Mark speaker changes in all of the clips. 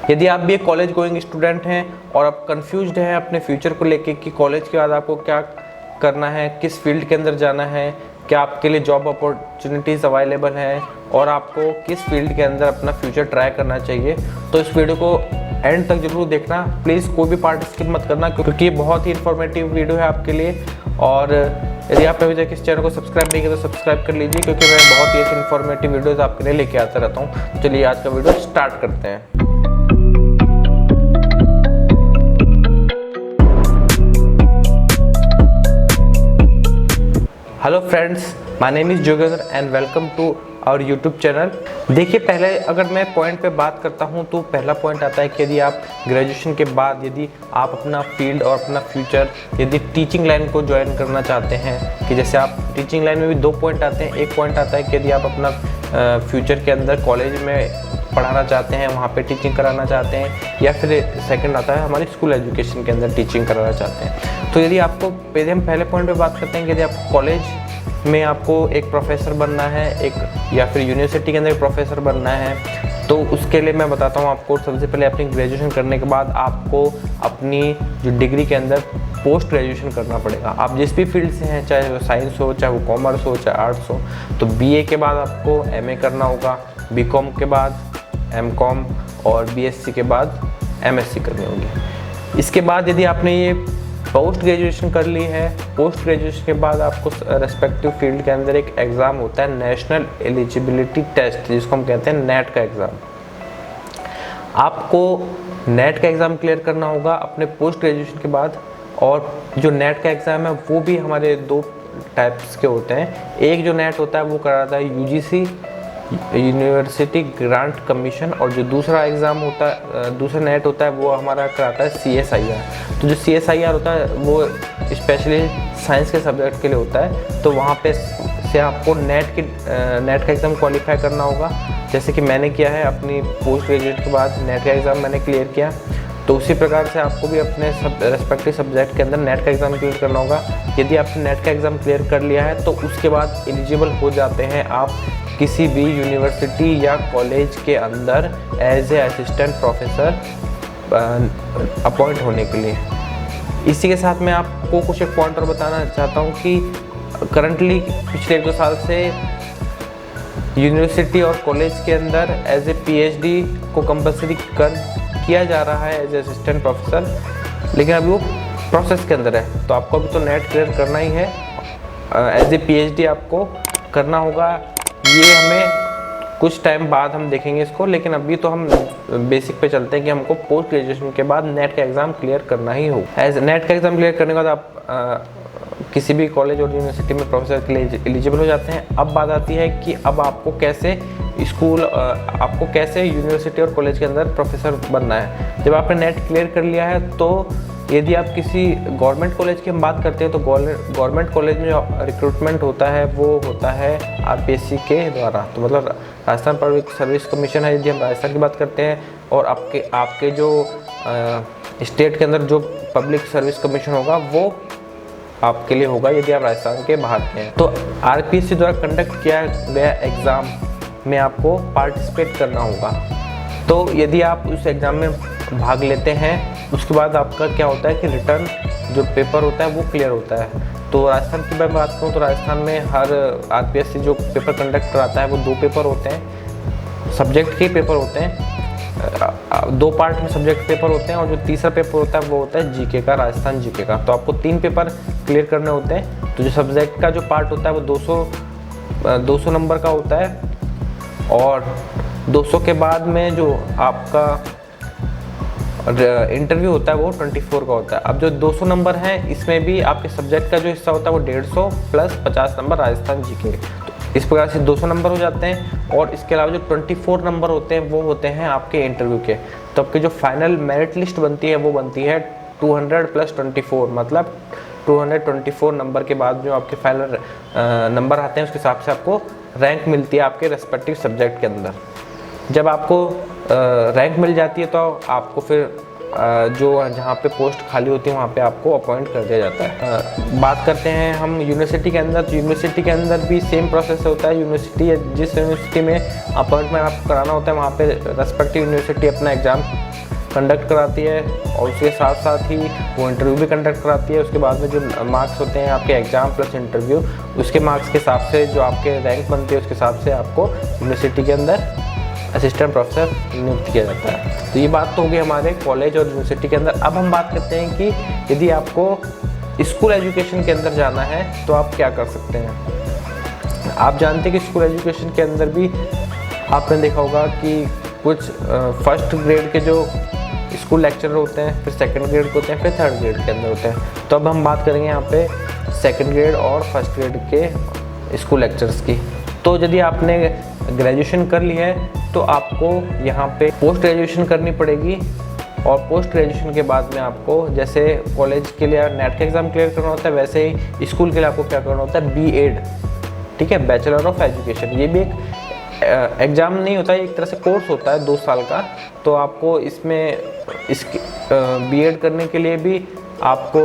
Speaker 1: यदि आप भी एक कॉलेज गोइंग स्टूडेंट हैं और आप कंफ्यूज्ड हैं अपने फ्यूचर को लेके कि कॉलेज के बाद आपको क्या करना है, किस फील्ड के अंदर जाना है, क्या आपके लिए जॉब अपॉर्चुनिटीज़ अवेलेबल हैं और आपको किस फील्ड के अंदर अपना फ्यूचर ट्राई करना चाहिए, तो इस वीडियो को एंड तक जरूर देखना। प्लीज़ कोई भी पार्ट स्किप मत करना क्योंकि ये बहुत ही इन्फॉर्मेटिव वीडियो है आपके लिए। और यदि आप अभी तक इस चैनल को सब्सक्राइब नहीं किया तो सब्सक्राइब कर लीजिए क्योंकि मैं बहुत ही ऐसी इन्फॉर्मेटिव वीडियोज़ आपके लिए लेके आता रहता हूँ। तो चलिए आज का वीडियो स्टार्ट करते हैं। Hello friends, my name is Jogendra and welcome to our YouTube channel. देखिए, पहले अगर मैं पॉइंट पे बात करता हूं तो पहला पॉइंट आता है कि यदि आप ग्रेजुएशन के बाद यदि आप अपना फील्ड और अपना फ्यूचर यदि टीचिंग लाइन को ज्वाइन करना चाहते हैं, कि जैसे आप टीचिंग लाइन में भी दो पॉइंट आते हैं। एक पॉइंट आता है कि यदि आप अपना फ्यूचर के अंदर कॉलेज में पढ़ाना चाहते हैं, वहाँ पे टीचिंग कराना चाहते हैं, या फिर सेकंड आता है हमारी स्कूल एजुकेशन के अंदर टीचिंग कराना चाहते हैं। तो यदि आपको हम पहले पॉइंट पे बात करते हैं कि यदि आप कॉलेज में आपको एक प्रोफेसर बनना है, एक या फिर यूनिवर्सिटी के अंदर एक प्रोफेसर बनना है, तो उसके लिए मैं बताता हूँ आपको। सबसे पहले अपनी ग्रेजुएशन करने के बाद आपको अपनी जो डिग्री के अंदर पोस्ट ग्रेजुएशन करना पड़ेगा। आप जिस भी फील्ड से हैं, चाहे वो साइंस हो, चाहे वो कॉमर्स हो, चाहे आर्ट्स हो, तो बीए के बाद आपको एमए करना होगा, बीकॉम के बाद एमकॉम और बीएससी के बाद एमएससी करनी होगी। इसके बाद यदि आपने ये पोस्ट ग्रेजुएशन कर ली है, पोस्ट ग्रेजुएशन के बाद आपको रेस्पेक्टिव फील्ड के अंदर एक एग्ज़ाम होता है, नेशनल एलिजिबिलिटी टेस्ट, जिसको हम कहते हैं नेट का एग्ज़ाम। आपको नेट का एग्ज़ाम क्लियर करना होगा अपने पोस्ट ग्रेजुएशन के बाद। और जो नेट का एग्ज़ाम है वो भी हमारे दो टाइप्स के होते हैं। एक जो नेट होता है वो कराता है यूजीसी, यूनिवर्सिटी ग्रांट कमीशन, और जो दूसरा एग्ज़ाम होता है, दूसरा नेट होता है, वो हमारा कराता है CSIR। तो जो CSIR होता है वो स्पेशली साइंस के सब्जेक्ट के लिए होता है। तो वहाँ पे से आपको नेट का एग्ज़ाम क्वालिफाई करना होगा। जैसे कि मैंने किया है, अपनी पोस्ट ग्रेजुएट के बाद नेट का एग्ज़ाम मैंने क्लियर किया, तो उसी प्रकार से आपको भी अपने रेस्पेक्टिव सब्जेक्ट के अंदर नेट का एग्ज़ाम क्लियर करना होगा। यदि आपने नेट का एग्ज़ाम क्लियर कर लिया है तो उसके बाद एलिजिबल हो जाते हैं आप किसी भी यूनिवर्सिटी या कॉलेज के अंदर as a assistant professor appoint होने के लिए। इसी के साथ मैं आपको कुछ एक पॉइंट और बताना चाहता हूँ कि करंटली पिछले 1-2 साल से यूनिवर्सिटी और कॉलेज के अंदर एज ए PhD को कंपलसरी किया जा रहा है एज ए असिस्टेंट प्रोफेसर, लेकिन अभी वो प्रोसेस के अंदर है। तो आपको अभी तो नेट क्लियर करना ही है, एज ए PhD आपको करना होगा। ये हमें कुछ टाइम बाद हम देखेंगे इसको, लेकिन अभी तो हम बेसिक पे चलते हैं कि हमको पोस्ट ग्रेजुएशन के बाद नेट का एग्ज़ाम क्लियर करना ही हो। एज नेट का एग्ज़ाम क्लियर करने के बाद आप किसी भी कॉलेज और यूनिवर्सिटी में प्रोफेसर के लिए एलिजिबल हो जाते हैं। अब बात आती है कि अब आपको कैसे यूनिवर्सिटी और कॉलेज के अंदर प्रोफेसर बनना है। जब आपने नेट क्लियर कर लिया है तो यदि आप किसी गवर्नमेंट कॉलेज की हम बात करते हैं तो गवर्नमेंट कॉलेज में जो रिक्रूटमेंट होता है वो होता है RPSC के द्वारा। तो मतलब राजस्थान पब्लिक सर्विस कमीशन है, यदि हम राजस्थान की बात करते हैं। और आपके जो स्टेट के अंदर जो पब्लिक सर्विस कमीशन होगा वो आपके लिए होगा यदि आप राजस्थान के बाहर के हैं। तो RPSC द्वारा कंडक्ट किया गया एग्ज़ाम में आपको पार्टिसिपेट करना होगा। तो यदि आप उस एग्ज़ाम में भाग लेते हैं, उसके बाद आपका क्या होता है कि रिटर्न जो पेपर होता है वो क्लियर होता है। तो राजस्थान की मैं बात करूँ तो राजस्थान में हर RPSC जो पेपर कंडक्ट कराता है वो 2 पेपर होते हैं, सब्जेक्ट के पेपर होते हैं। 2 पार्ट में सब्जेक्ट पेपर होते हैं, और जो तीसरा पेपर होता है वो होता है GK का, राजस्थान GK का। तो आपको 3 पेपर क्लियर करने होते हैं। तो जो सब्जेक्ट का जो पार्ट होता है वो 200 नंबर का होता है, और 200 के बाद में जो आपका इंटरव्यू होता है वो 24 का होता है। अब जो 200 नंबर हैं इसमें भी आपके सब्जेक्ट का जो हिस्सा होता है वो 150 प्लस 50 नंबर राजस्थान GK। तो इस प्रकार से 200 नंबर हो जाते हैं। और इसके अलावा जो 24 नंबर होते हैं वो होते हैं आपके इंटरव्यू के। तो आपकी जो फाइनल मेरिट लिस्ट बनती है वो बनती है 200 प्लस 24, मतलब 224 नंबर के बाद जो आपके फाइनल नंबर आते हैं उसके हिसाब से आपको रैंक मिलती है आपके रेस्पेक्टिव सब्जेक्ट के अंदर। जब आपको रैंक मिल जाती है तो आपको फिर जो जहाँ पे पोस्ट खाली होती है वहाँ पे आपको अपॉइंट कर दिया जाता है। बात करते हैं हम यूनिवर्सिटी के अंदर, तो यूनिवर्सिटी के अंदर भी सेम प्रोसेस होता है। यूनिवर्सिटी जिस यूनिवर्सिटी में अपॉइंटमेंट आपको कराना होता है वहाँ पे रेस्पेक्टिव यूनिवर्सिटी अपना एग्ज़ाम कंडक्ट कराती है और उसके साथ साथ ही वो इंटरव्यू भी कंडक्ट कराती है। उसके बाद में जो मार्क्स होते हैं आपके एग्ज़ाम प्लस इंटरव्यू, उसके मार्क्स के हिसाब से जो आपके रैंक बनती है उसके हिसाब से आपको यूनिवर्सिटी के अंदर असिस्टेंट प्रोफेसर नियुक्त किया जाता है। तो ये बात तो होगी हमारे कॉलेज और यूनिवर्सिटी के अंदर। अब हम बात करते हैं कि यदि आपको स्कूल एजुकेशन के अंदर जाना है तो आप क्या कर सकते हैं। आप जानते हैं कि स्कूल एजुकेशन के अंदर भी आपने देखा होगा कि कुछ फर्स्ट ग्रेड के जो स्कूल लेक्चरर होते हैं, फिर सेकंड ग्रेड के होते हैं, फिर थर्ड ग्रेड के अंदर होते हैं। तो अब हम बात करेंगे यहाँ पे सेकंड ग्रेड और फर्स्ट ग्रेड के स्कूल लेक्चर्स की। तो यदि आपने ग्रेजुएशन कर ली है तो आपको यहाँ पे पोस्ट ग्रेजुएशन करनी पड़ेगी, और पोस्ट ग्रेजुएशन के बाद में आपको जैसे कॉलेज के लिए नेट का एग्ज़ाम क्लियर करना होता है, वैसे ही स्कूल के लिए आपको क्या करना होता है, B.Ed, ठीक है, बैचलर ऑफ एजुकेशन। ये भी एक एग्ज़ाम नहीं होता है, एक तरह से कोर्स होता है 2 साल का। तो आपको इसमें B.Ed करने के लिए भी आपको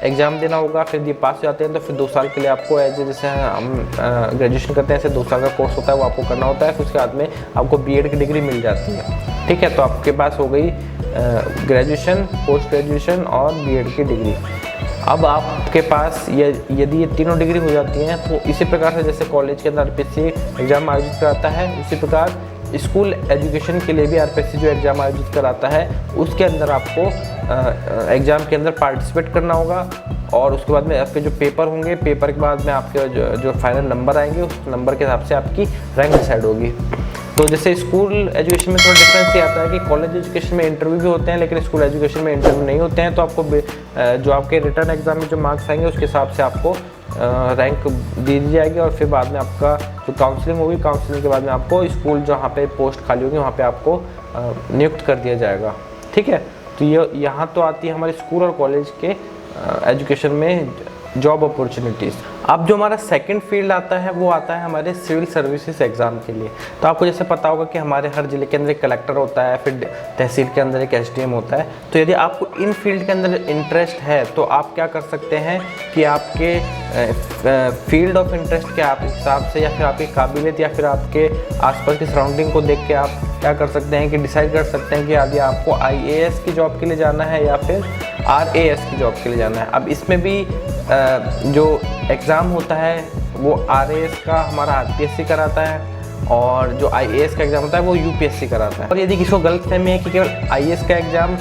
Speaker 1: एग्ज़ाम देना होगा। फिर ये पास हो जाते हैं तो फिर 2 साल के लिए आपको जैसे हम ग्रेजुएशन करते हैं ऐसे 2 साल का कोर्स होता है, वो आपको करना होता है। फिर उसके बाद में आपको B.Ed की डिग्री मिल जाती है, ठीक है। तो आपके पास हो गई ग्रेजुएशन, पोस्ट ग्रेजुएशन और B.Ed की डिग्री। अब आपके पास यदि ये तीनों डिग्री हो जाती हैं तो इसी प्रकार से जैसे कॉलेज के अंदर RPSC एग्ज़ाम आयोजित कराता है, उसी प्रकार स्कूल एजुकेशन के लिए भी RPSC जो एग्ज़ाम आयोजित कराता है उसके अंदर आपको एग्ज़ाम के अंदर पार्टिसिपेट करना होगा। और उसके बाद में आपके जो पेपर होंगे, पेपर के बाद में आपके जो फाइनल नंबर आएंगे, उस नंबर के हिसाब से आपकी रैंक डिसाइड होगी। तो जैसे स्कूल एजुकेशन में थोड़ा डिफरेंस ये आता है कि कॉलेज एजुकेशन में इंटरव्यू भी होते हैं लेकिन स्कूल एजुकेशन में इंटरव्यू नहीं होते हैं। तो आपको जो आपके रिटर्न एग्जाम में जो मार्क्स आएंगे उसके हिसाब से आपको रैंक दी जाएगी, और फिर बाद में आपका जो काउंसलिंग होगी, काउंसलिंग के बाद में आपको स्कूल जहाँ पे पोस्ट खाली होगी वहाँ पे आपको नियुक्त कर दिया जाएगा, ठीक है। तो ये यहाँ तो आती है हमारे स्कूल और कॉलेज के एजुकेशन में जॉब अपॉर्चुनिटीज़। अब जो हमारा सेकंड फील्ड आता है वो आता है हमारे सिविल सर्विसेज एग्ज़ाम के लिए। तो आपको जैसे पता होगा कि हमारे हर ज़िले के अंदर एक कलेक्टर होता है, फिर तहसील के अंदर एक SDM होता है। तो यदि आपको इन फील्ड के अंदर इंटरेस्ट है तो आप क्या कर सकते हैं कि आपके फील्ड ऑफ इंटरेस्ट के आप हिसाब से या फिर आपकी काबिलियत या फिर आपके आसपास की सराउंडिंग को देख के आप क्या कर सकते हैं कि डिसाइड कर सकते हैं कि यदि आपको IAS की जॉब के लिए जाना है या फिर RAS की जॉब के लिए जाना है। अब इसमें भी जो एग्ज़ाम होता है वो RAS का हमारा RPSC कराता है, और जो IAS का एग्ज़ाम होता है वो UPSC कराता है। और यदि किसी को गलतफहमी है कि केवल IAS का एग्ज़ाम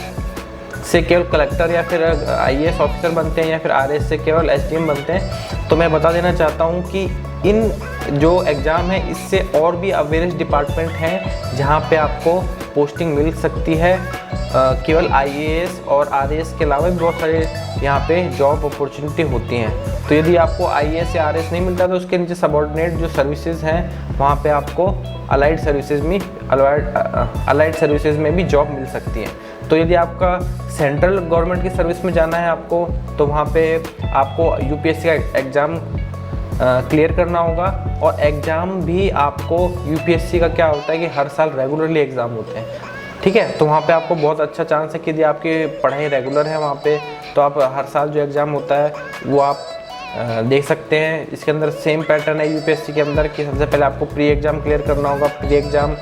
Speaker 1: से केवल कलेक्टर या फिर IAS ऑफिसर बनते हैं या फिर RAS से केवल SDM बनते हैं, तो मैं बता देना चाहता हूँ कि इन जो एग्ज़ाम है इससे और भी वेरियस डिपार्टमेंट हैं जहाँ पे आपको पोस्टिंग मिल सकती है। केवल IAS और RAS के अलावा भी बहुत सारे यहाँ पे जॉब अपॉर्चुनिटी होती हैं। तो यदि आपको IAS या RAS नहीं मिलता तो उसके नीचे सबऑर्डिनेट जो सर्विसेज हैं वहाँ पे आपको अलाइड सर्विसेज में भी जॉब मिल सकती है। तो यदि आपका सेंट्रल गवर्नमेंट की सर्विस में जाना है आपको, तो वहाँ पे आपको UPSC का एग्ज़ाम क्लियर करना होगा। और एग्ज़ाम भी आपको UPSC का क्या होता है कि हर साल रेगुलरली एग्ज़ाम होते हैं, ठीक है। तो वहाँ पे आपको बहुत अच्छा चांस है कि यदि आपकी पढ़ाई रेगुलर है वहाँ पे, तो आप हर साल जो एग्ज़ाम होता है वो आप देख सकते हैं। इसके अंदर सेम पैटर्न है UPSC के अंदर कि सबसे पहले आपको प्री एग्ज़ाम क्लियर करना होगा। प्री एग्ज़ाम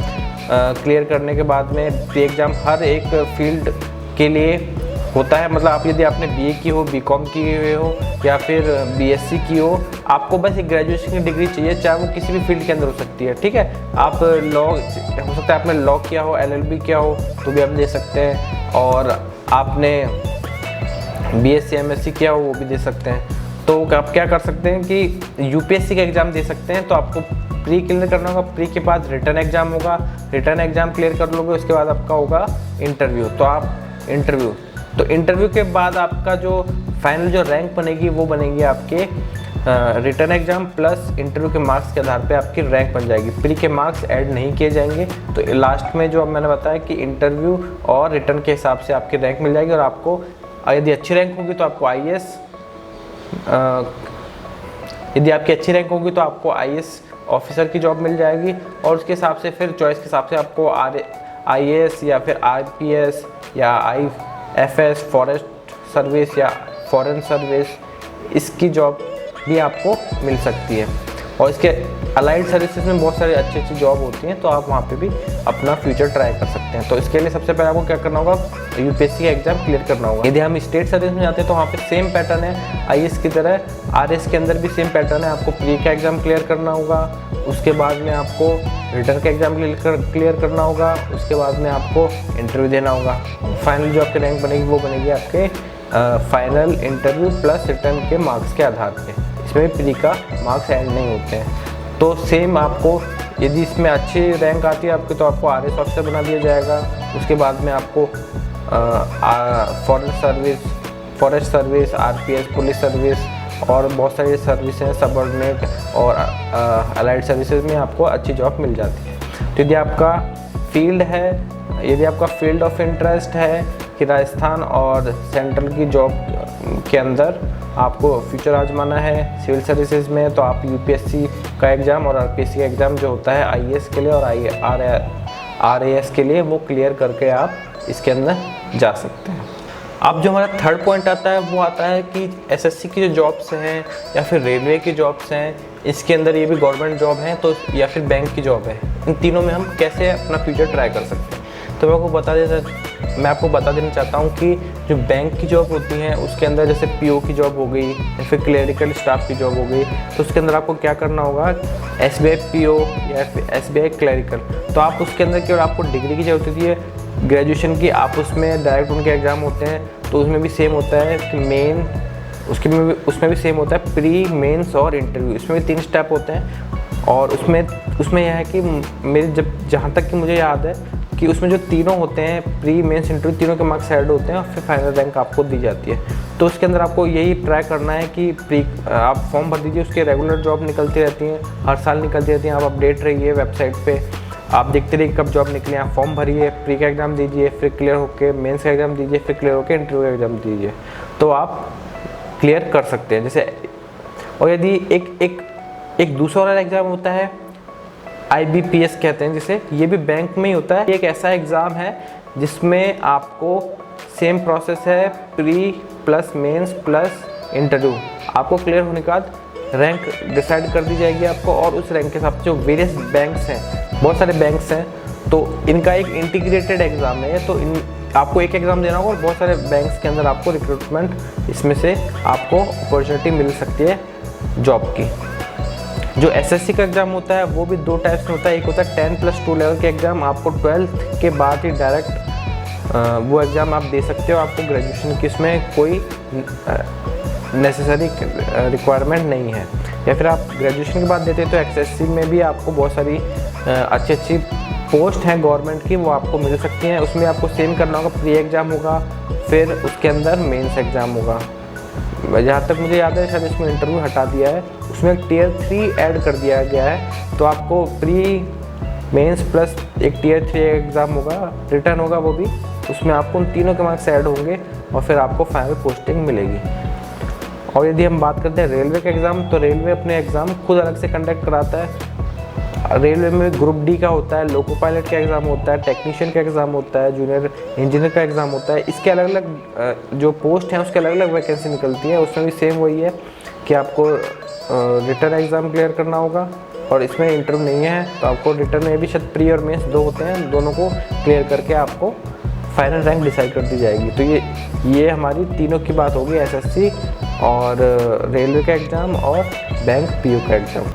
Speaker 1: क्लियर करने के बाद में प्री एग्ज़ाम हर एक फील्ड के लिए होता है। मतलब आप यदि आपने BA की हो, BCom की हुए हो या फिर BSc की हो, आपको बस एक ग्रेजुएशन की डिग्री चाहिए, चाहे वो किसी भी फील्ड के अंदर हो सकती है, ठीक है। आप लॉ हो सकता है, आपने लॉ किया हो, LLB किया हो तो भी आप दे सकते हैं, और आपने BSc MSc किया हो वो भी दे सकते हैं। तो आप क्या कर सकते हैं कि UPSC का एग्ज़ाम दे सकते हैं। तो आपको प्री क्लियर करना होगा, प्री के बाद रिटर्न एग्ज़ाम होगा, रिटर्न एग्ज़ाम क्लियर कर लोगे उसके बाद आपका होगा इंटरव्यू। तो आप इंटरव्यू के बाद आपका जो फाइनल जो रैंक बनेगी वो बनेगी आपके रिटर्न एग्ज़ाम प्लस इंटरव्यू के मार्क्स के आधार पे आपकी रैंक बन जाएगी। प्री के मार्क्स ऐड नहीं किए जाएंगे। तो लास्ट में जो अब मैंने बताया कि इंटरव्यू और रिटर्न के हिसाब से आपकी रैंक मिल जाएगी, और आपको यदि अच्छी रैंक होगी तो आपको यदि आपकी अच्छी रैंक होगी तो आपको IAS ऑफिसर की जॉब मिल जाएगी, और उसके हिसाब से फिर चॉइस के हिसाब से आपको IAS या फिर RPS या IFS फॉरेस्ट सर्विस या फॉरेन सर्विस इसकी जॉब भी आपको मिल सकती है। और इसके अलाइड सर्विसेज में बहुत सारी अच्छी अच्छी जॉब होती हैं, तो आप वहाँ पे भी अपना फ्यूचर ट्राई कर सकते हैं। तो इसके लिए सबसे पहले आपको क्या करना होगा, यूपीएससी का एग्जाम क्लियर करना होगा। यदि हम स्टेट सर्विस में जाते हैं तो वहाँ पे सेम पैटर्न है आईएएस की तरह, आरएस के अंदर भी सेम पैटर्न है। आपको प्री का एग्जाम क्लियर करना होगा, उसके बाद में आपको रिटर्न का एग्जाम क्लियर करना होगा, उसके बाद में आपको इंटरव्यू देना होगा। फाइनल जो आपकी रैंक बनेगी वो बनेगी आपके फाइनल इंटरव्यू प्लस रिटर्न के मार्क्स के आधार पे। इसमें प्री का मार्क्स ऐड नहीं होते हैं। तो सेम आपको यदि इसमें अच्छी रैंक आती है आपकी तो आपको आरएस ऑफिसर बना दिया जाएगा। उसके बाद में आपको forest service, RPS, police service और बहुत सारी सर्विस हैं, सबऑर्डिनेट और अलाइड सर्विसेज में आपको अच्छी जॉब मिल जाती है। तो यदि आपका फील्ड ऑफ इंटरेस्ट है कि राजस्थान और सेंट्रल की जॉब के अंदर आपको फ्यूचर आजमाना है सिविल सर्विसेज में, तो आप यूपीएससी का एग्ज़ाम और आरपीएससी का एग्ज़ाम जो होता है आईएएस के लिए और आरएएस के लिए, वो क्लियर करके आप इसके अंदर जा सकते हैं। अब जो हमारा थर्ड पॉइंट आता है वो आता है कि एसएससी की जो जॉब्स हैं या फिर रेलवे की जॉब्स हैं, इसके अंदर ये भी गवर्नमेंट जॉब है तो या फिर बैंक की जॉब है, इन तीनों में हम कैसे अपना फ्यूचर ट्राई कर सकते हैं। तो मैं आपको बता देना चाहता हूँ कि जो बैंक की जॉब होती है उसके अंदर जैसे पीओ की जॉब हो गई या फिर क्लेरिकल स्टाफ की जॉब हो गई, तो उसके अंदर आपको क्या करना होगा, एसबीआई पीओ या फिर एसबीआई क्लेरिकल, तो आप उसके अंदर केवल आपको डिग्री की जरूरत होती है ग्रेजुएशन की, आप उसमें डायरेक्ट उनके एग्ज़ाम होते हैं तो उसमें भी सेम होता है कि उसमें भी सेम होता है प्री, मेंस और इंटरव्यू, इसमें भी 3 स्टेप होते हैं। और उसमें यह है कि जहाँ तक कि मुझे याद है कि उसमें जो तीनों होते हैं प्री, मेंस, इंटरव्यू, तीनों के मार्क्स ऐड होते हैं और फिर फाइनल रैंक आपको दी जाती है। तो उसके अंदर आपको यही ट्राई करना है कि आप फॉर्म भर दीजिए, उसके रेगुलर जॉब निकलती रहती हैं, हर साल निकलती रहती हैं, आप अपडेट रहिए वेबसाइट पे, आप देखते रहिए कब जॉब निकले, आप फॉर्म भरिए, प्री का एग्ज़ाम दीजिए, फिर क्लियर होकर मेंस का एग्ज़ाम दीजिए, फिर क्लियर होकर इंटरव्यू का एग्ज़ाम दीजिए, तो आप क्लियर कर सकते हैं। जैसे और यदि एक दूसरा वाला एग्ज़ाम होता है IBPS कहते हैं जिसे, ये भी बैंक में ही होता है। एक ऐसा एग्ज़ाम है जिसमें आपको सेम प्रोसेस है, pre plus mains plus interview, आपको क्लियर होने के बाद रैंक डिसाइड कर दी जाएगी आपको, और उस रैंक के हिसाब से जो वेरियस बैंक्स हैं, बहुत सारे बैंक्स हैं, तो इनका एक इंटीग्रेटेड एग्ज़ाम है। तो आपको एक एग्ज़ाम देना होगा और बहुत सारे बैंक्स के अंदर आपको रिक्रूटमेंट इसमें से आपको अपॉर्चुनिटी मिल सकती है जॉब की। जो एसएससी का एग्ज़ाम होता है वो भी 2 टाइप्स में होता है। एक होता है 10+2 लेवल के एग्ज़ाम, आपको 12th के बाद ही डायरेक्ट वो एग्ज़ाम आप दे सकते हो, आपको ग्रेजुएशन की इसमें कोई नेसेसरी रिक्वायरमेंट नहीं है। या फिर आप ग्रेजुएशन के बाद देते हैं तो एसएससी में भी आपको बहुत सारी अच्छी पोस्ट हैं गवर्नमेंट की, वो आपको मिल सकती हैं। उसमें आपको सेम करना होगा, प्री एग्ज़ाम होगा, फिर उसके अंदर मेंस एग्ज़ाम होगा। जहाँ तक मुझे याद है शायद इसमें इंटरव्यू हटा दिया है, उसमें एक Tier 3 ऐड कर दिया गया है। तो आपको प्री, मेंस प्लस एक Tier 3 एग्ज़ाम होगा, रिटर्न होगा वो भी, उसमें आपको उन तीनों के मार्क्स ऐड होंगे और फिर आपको फाइनल पोस्टिंग मिलेगी। और यदि हम बात करते हैं रेलवे का एग्ज़ाम, तो रेलवे अपने एग्ज़ाम खुद अलग से कंडक्ट कराता है। रेलवे में ग्रुप डी का होता है, लोको पायलट का एग्ज़ाम होता है, टेक्नीशियन का एग्ज़ाम होता है, जूनियर इंजीनियर का एग्ज़ाम होता है। इसके अलग अलग जो पोस्ट हैं उसके अलग अलग वैकेंसी निकलती है। उसमें भी सेम वही है कि आपको रिटर्न एग्ज़ाम क्लियर करना होगा और इसमें इंटरव्यू नहीं है, तो आपको रिटर्न में भी शायद प्री और मेंस 2 होते हैं, दोनों को क्लियर करके आपको फाइनल रैंक डिसाइड कर दी जाएगी। तो ये हमारी तीनों की बात होगी, एसएससी और रेलवे का एग्ज़ाम और बैंक पीओ का एग्ज़ाम।